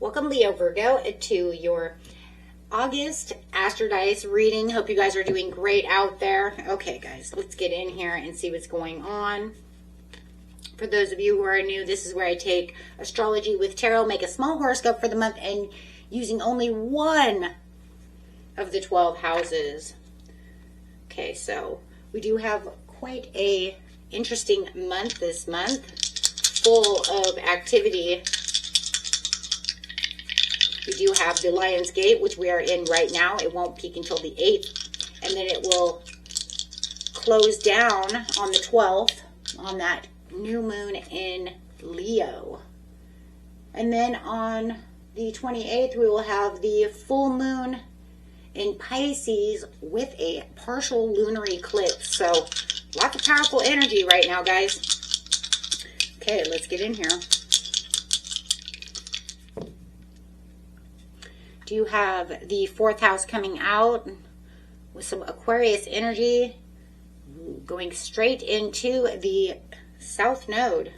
Welcome, Leo Virgo, to your August Astrology reading. Hope you guys are doing great out there. Okay, guys, let's get in here and see what's going on. For those of you who are new, this is where I take astrology with tarot, make a small horoscope for the month, and using only one of the 12 houses. Okay, so we do have quite a interesting month this month, full of activity. We do have the Lion's Gate, which we are in right now. It won't peak until the 8th, and then it will close down on the 12th on that new moon in Leo. And then on the 28th, we will have the full moon in Pisces with a partial lunar eclipse. So lots of powerful energy right now, guys. Okay, let's get in here. Do you have the 4th house coming out with some Aquarius energy going straight into the South Node.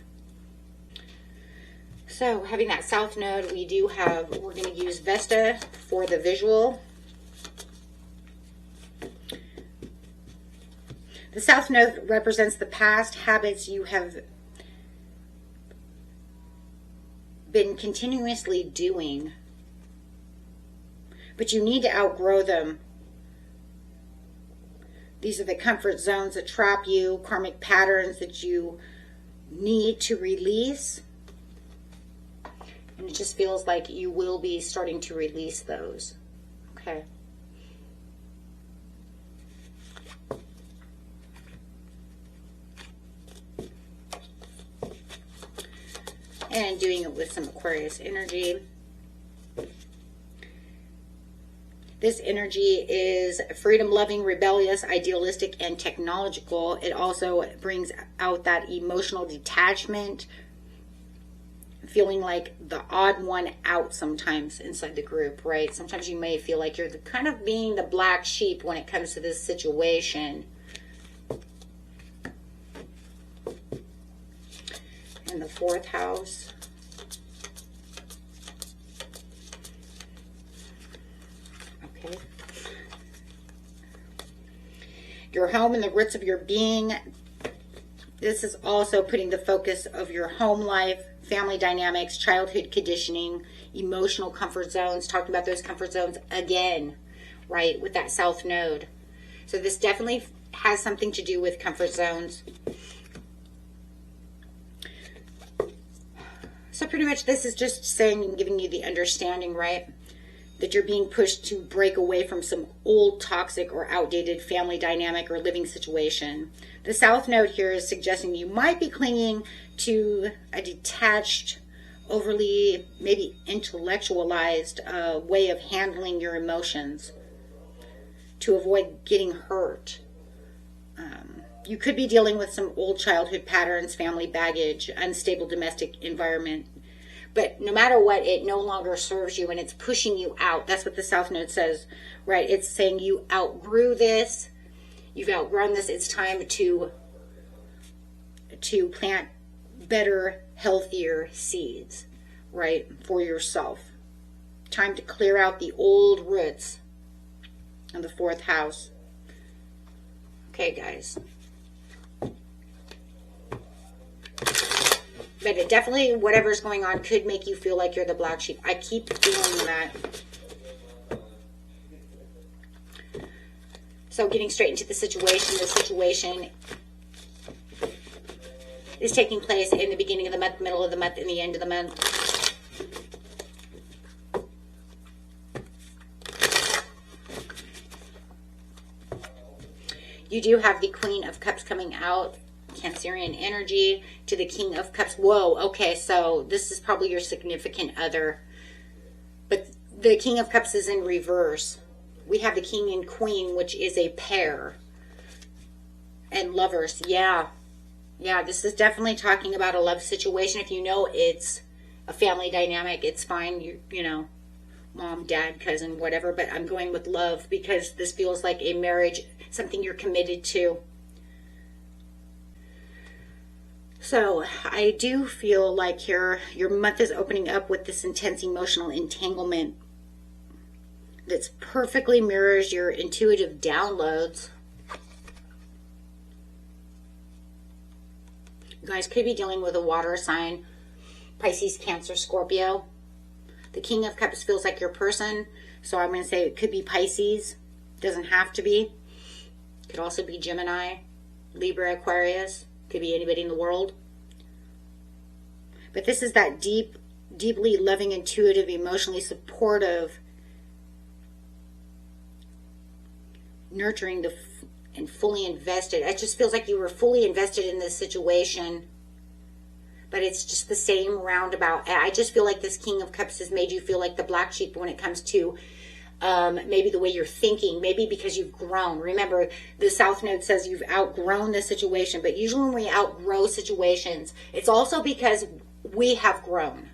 So having that South Node, we do have, we're going to use Vesta for the visual. The South Node represents the past habits you have been continuously doing, but you need to outgrow them. These are the comfort zones that trap you, karmic patterns that you need to release. And it just feels like you will be starting to release those. Okay. And doing it with some Aquarius energy. This energy is freedom-loving, rebellious, idealistic, and technological. It also brings out that emotional detachment, feeling like the odd one out sometimes inside the group, right? Sometimes you may feel like you're kind of being the black sheep when it comes to this situation. And the 4th house. Okay. Your home and the roots of your being. This is also putting the focus of your home life, family dynamics, childhood conditioning, emotional comfort zones. Talking about those comfort zones again, right, with that South Node. So this definitely has something to do with comfort zones. So pretty much this is just saying and giving you the understanding, right, that you're being pushed to break away from some old toxic or outdated family dynamic or living situation. The South Node here is suggesting you might be clinging to a detached, overly maybe intellectualized way of handling your emotions to avoid getting hurt. You could be dealing with some old childhood patterns, family baggage, unstable domestic environment. But no matter what, it no longer serves you and it's pushing you out. That's what the South Node says, right? It's saying you outgrew this. You've outgrown this. It's time to plant better, healthier seeds, right, for yourself. Time to clear out the old roots in the 4th house. Okay, guys. But it definitely, whatever's going on, could make you feel like you're the black sheep. I keep feeling that. So getting straight into the situation is taking place in the beginning of the month, middle of the month, and the end of the month. You do have the Queen of Cups coming out. Cancerian energy to the King of Cups. Whoa, okay, so this is probably your significant other. But the King of Cups is in reverse. We have the King and Queen, which is a pair. And lovers, yeah. Yeah, this is definitely talking about a love situation. If you know it's a family dynamic, it's fine. You know, mom, dad, cousin, whatever. But I'm going with love because this feels like a marriage, something you're committed to. So I do feel like your month is opening up with this intense emotional entanglement that's perfectly mirrors your intuitive downloads. You guys could be dealing with a water sign, Pisces, Cancer, Scorpio. The King of Cups feels like your person, so I'm going to say it could be Pisces. Doesn't have to be. Could also be Gemini, Libra, Aquarius. Could be anybody in the world. But this is that deeply loving, intuitive, emotionally supportive, nurturing and fully invested. It just feels like you were fully invested in this situation, but it's just the same roundabout. I just feel like this King of Cups has made you feel like the black sheep when it comes to maybe the way you're thinking, maybe because you've grown. Remember, the South Node says you've outgrown the situation, but usually when we outgrow situations, it's also because we have grown.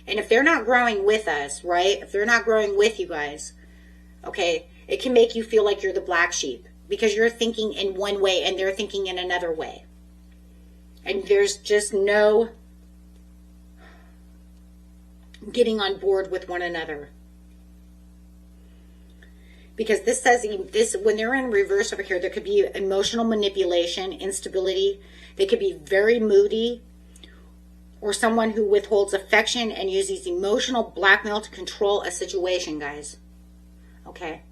And if they're not growing with us, right? If they're not growing with you guys, okay, it can make you feel like you're the black sheep because you're thinking in one way and they're thinking in another way. And there's just no getting on board with one another. Because this says, when they're in reverse over here, there could be emotional manipulation, instability. They could be very moody, or someone who withholds affection and uses emotional blackmail to control a situation, guys. Okay.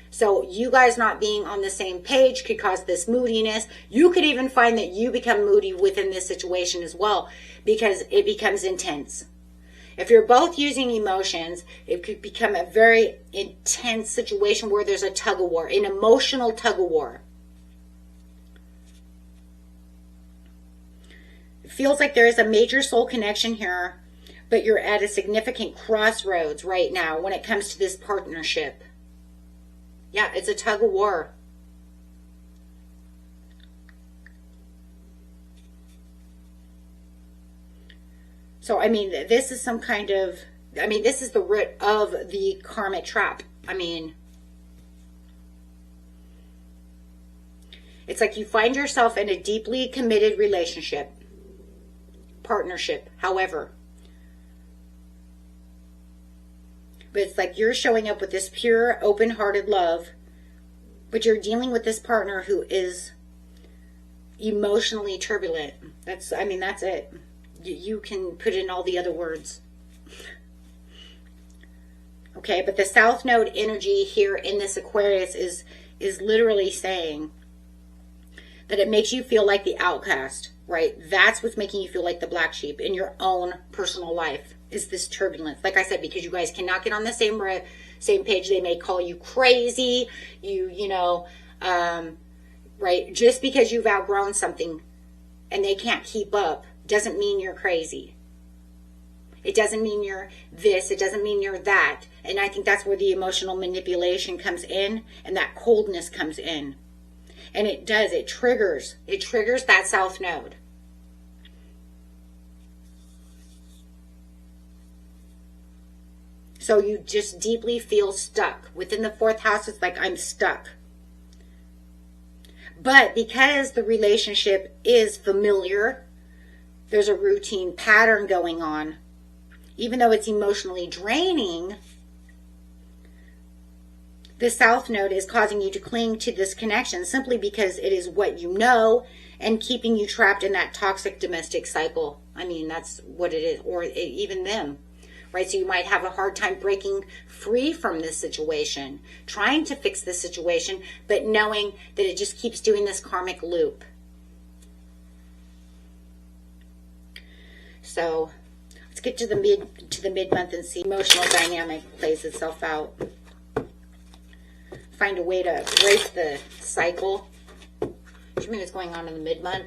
So you guys not being on the same page could cause this moodiness. You could even find that you become moody within this situation as well, because it becomes intense. If you're both using emotions, it could become a very intense situation where there's a tug of war, an emotional tug of war. It feels like there is a major soul connection here, but you're at a significant crossroads right now when it comes to this partnership. Yeah, it's a tug of war. So, I mean, this is some kind of, this is the root of the karmic trap. It's like you find yourself in a deeply committed relationship, partnership, however. But it's like you're showing up with this pure, open-hearted love, but you're dealing with this partner who is emotionally turbulent. That's it. You can put in all the other words. Okay, but the South Node energy here in this Aquarius is literally saying that it makes you feel like the outcast, right? That's what's making you feel like the black sheep in your own personal life, is this turbulence. Like I said, because you guys cannot get on the same page. They may call you crazy, right? Just because you've outgrown something and they can't keep up doesn't mean you're crazy. It doesn't mean you're this. It doesn't mean you're that. And I think that's where the emotional manipulation comes in and that coldness comes in. And it does. It triggers that South Node. So you just deeply feel stuck. Within the fourth house, it's like, I'm stuck. But because the relationship is familiar, there's a routine pattern going on. Even though it's emotionally draining, the South Node is causing you to cling to this connection simply because it is what you know and keeping you trapped in that toxic domestic cycle. That's what it is, or even them, right? So you might have a hard time breaking free from this situation, trying to fix this situation, but knowing that it just keeps doing this karmic loop. So let's get to the mid-month and see emotional dynamic plays itself out. Find a way to break the cycle. What do you mean what's going on in the mid-month?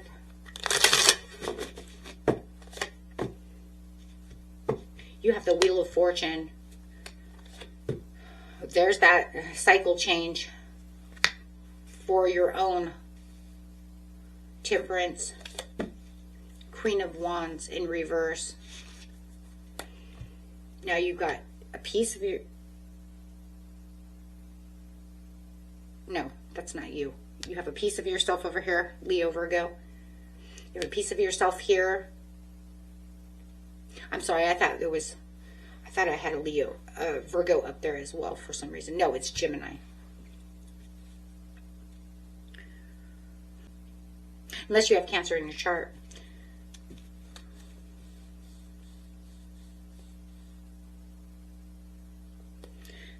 You have the Wheel of Fortune. There's that cycle change for your own Temperance. Queen of Wands in reverse. Now you've got a piece of your... No, that's not you. You have a piece of yourself over here, Leo, Virgo. You have a piece of yourself here. I'm sorry, I thought I had a Virgo up there as well for some reason. No, it's Gemini. Unless you have Cancer in your chart.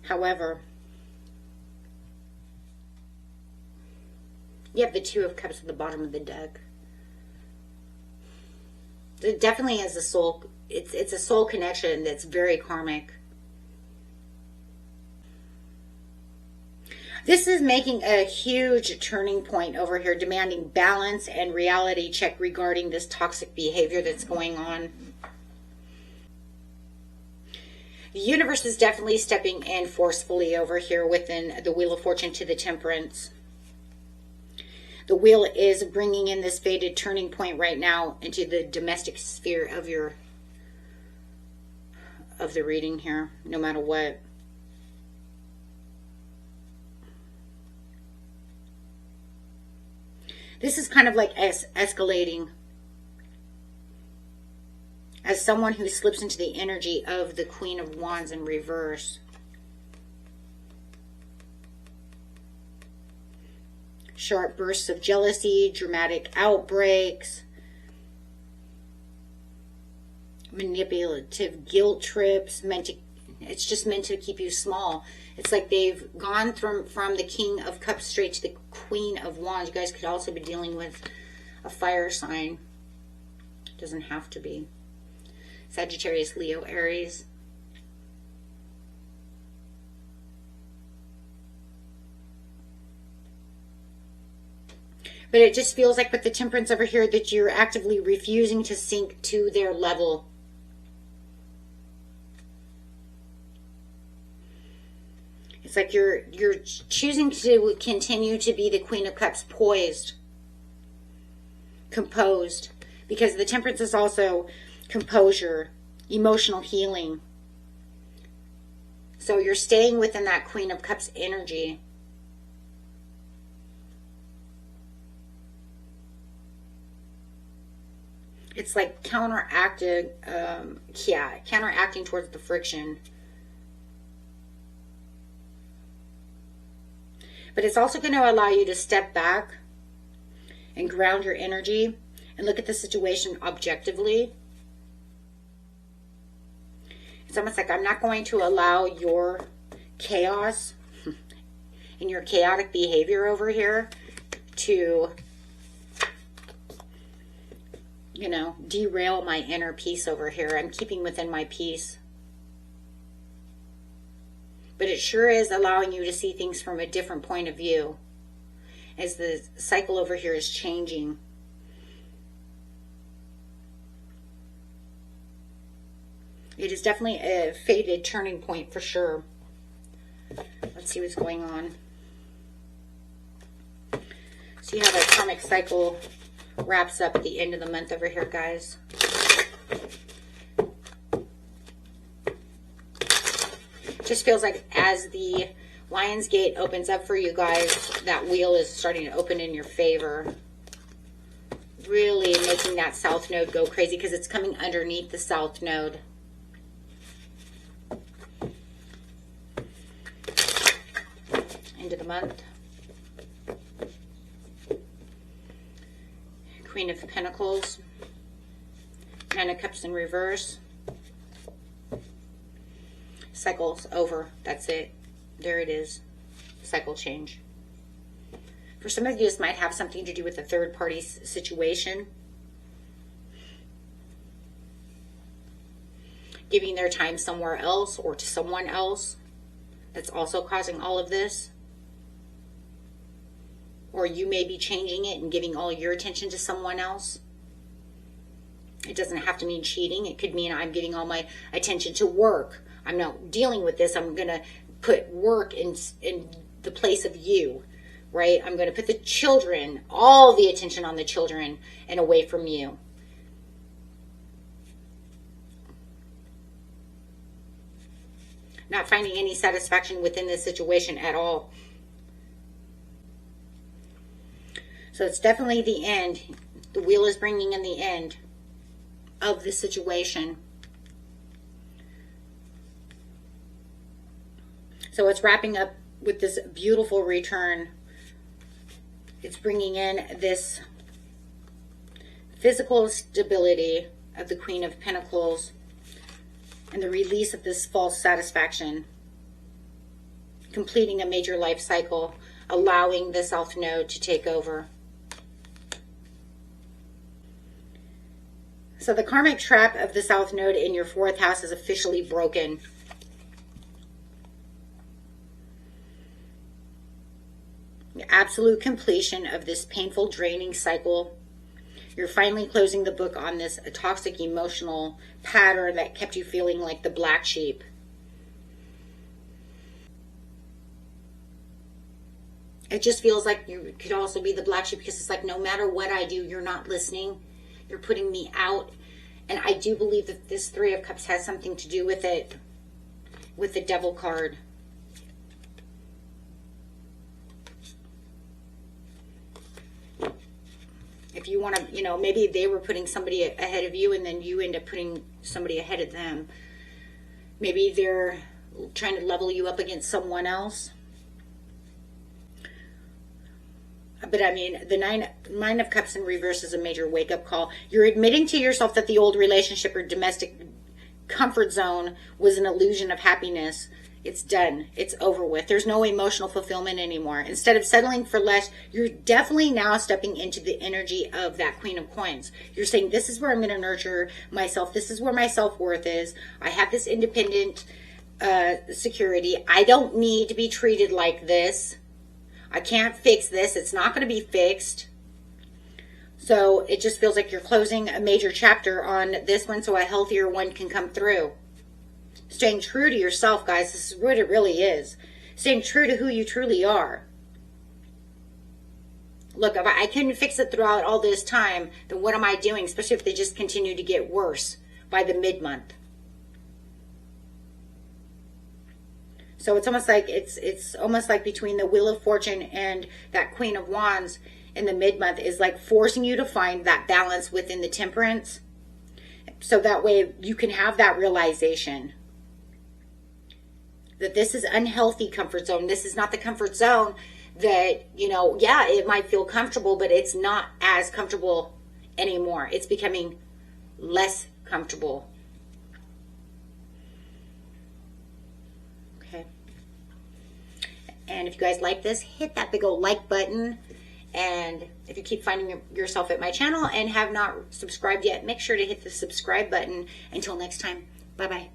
However, you have the Two of Cups at the bottom of the deck. It definitely is a soul. It's a soul connection that's very karmic. This is making a huge turning point over here, demanding balance and reality check regarding this toxic behavior that's going on. The universe is definitely stepping in forcefully over here within the Wheel of Fortune to the Temperance. The wheel is bringing in this fated turning point right now into the domestic sphere of the reading here, no matter what. This is kind of like escalating as someone who slips into the energy of the Queen of Wands in reverse. Sharp bursts of jealousy, dramatic outbreaks, manipulative guilt trips. It's just meant to keep you small. It's like they've gone from the King of Cups straight to the Queen of Wands. You guys could also be dealing with a fire sign. It doesn't have to be. Sagittarius, Leo, Aries. But it just feels like with the Temperance over here that you're actively refusing to sink to their level. It's like you're choosing to continue to be the Queen of Cups, poised, composed, because the Temperance is also composure, emotional healing. So you're staying within that Queen of Cups energy. It's like counteracting towards the friction. But it's also going to allow you to step back and ground your energy and look at the situation objectively. It's almost like I'm not going to allow your chaos and your chaotic behavior over here to, you know, derail my inner peace over here. I'm keeping within my peace. But it sure is allowing you to see things from a different point of view as the cycle over here is changing. It is definitely a fated turning point for sure. Let's see what's going on. See how the karmic cycle wraps up at the end of the month over here, guys. Just feels like as the Lion's Gate opens up for you guys, that wheel is starting to open in your favor. Really making that South Node go crazy because it's coming underneath the South Node. End of the month. Queen of Pentacles. Nine of Cups in reverse. Cycle's over. That's it. There it is. Cycle change. For some of you, this might have something to do with a third party situation. Giving their time somewhere else or to someone else. That's also causing all of this. Or you may be changing it and giving all your attention to someone else. It doesn't have to mean cheating. It could mean I'm giving all my attention to work. I'm not dealing with this. I'm going to put work in the place of you, right? I'm going to put the children, all the attention on the children and away from you. Not finding any satisfaction within this situation at all. So it's definitely the end. The Wheel is bringing in the end of the situation. So it's wrapping up with this beautiful return. It's bringing in this physical stability of the Queen of Pentacles and the release of this false satisfaction, completing a major life cycle, allowing the South Node to take over. So the karmic trap of the South Node in your 4th house is officially broken. The absolute completion of this painful, draining cycle. You're finally closing the book on this toxic emotional pattern that kept you feeling like the black sheep. It just feels like you could also be the black sheep, because it's like, no matter what I do, you're not listening. You're putting me out. And I do believe that this 3 of Cups has something to do with it, with the Devil card. If you want to, you know, maybe they were putting somebody ahead of you and then you end up putting somebody ahead of them. Maybe they're trying to level you up against someone else. But I mean, the Nine of Cups in reverse is a major wake-up call. You're admitting to yourself that the old relationship or domestic comfort zone was an illusion of happiness. It's done. It's over with. There's no emotional fulfillment anymore. Instead of settling for less, you're definitely now stepping into the energy of that Queen of Coins. You're saying, this is where I'm going to nurture myself. This is where my self-worth is. I have this independent security. I don't need to be treated like this. I can't fix this. It's not going to be fixed. So it just feels like you're closing a major chapter on this one so a healthier one can come through. Staying true to yourself, guys. This is what it really is. Staying true to who you truly are. Look, if I couldn't fix it throughout all this time, then what am I doing? Especially if they just continue to get worse by the mid-month. So it's almost like it's almost like between the Wheel of Fortune and that Queen of Wands in the mid-month is like forcing you to find that balance within the Temperance. So that way you can have that realization that this is unhealthy comfort zone. This is not the comfort zone that, you know, yeah, it might feel comfortable, but it's not as comfortable anymore. It's becoming less comfortable. Okay. And if you guys like this, hit that big old like button. And if you keep finding yourself at my channel and have not subscribed yet, make sure to hit the subscribe button. Until next time, bye-bye.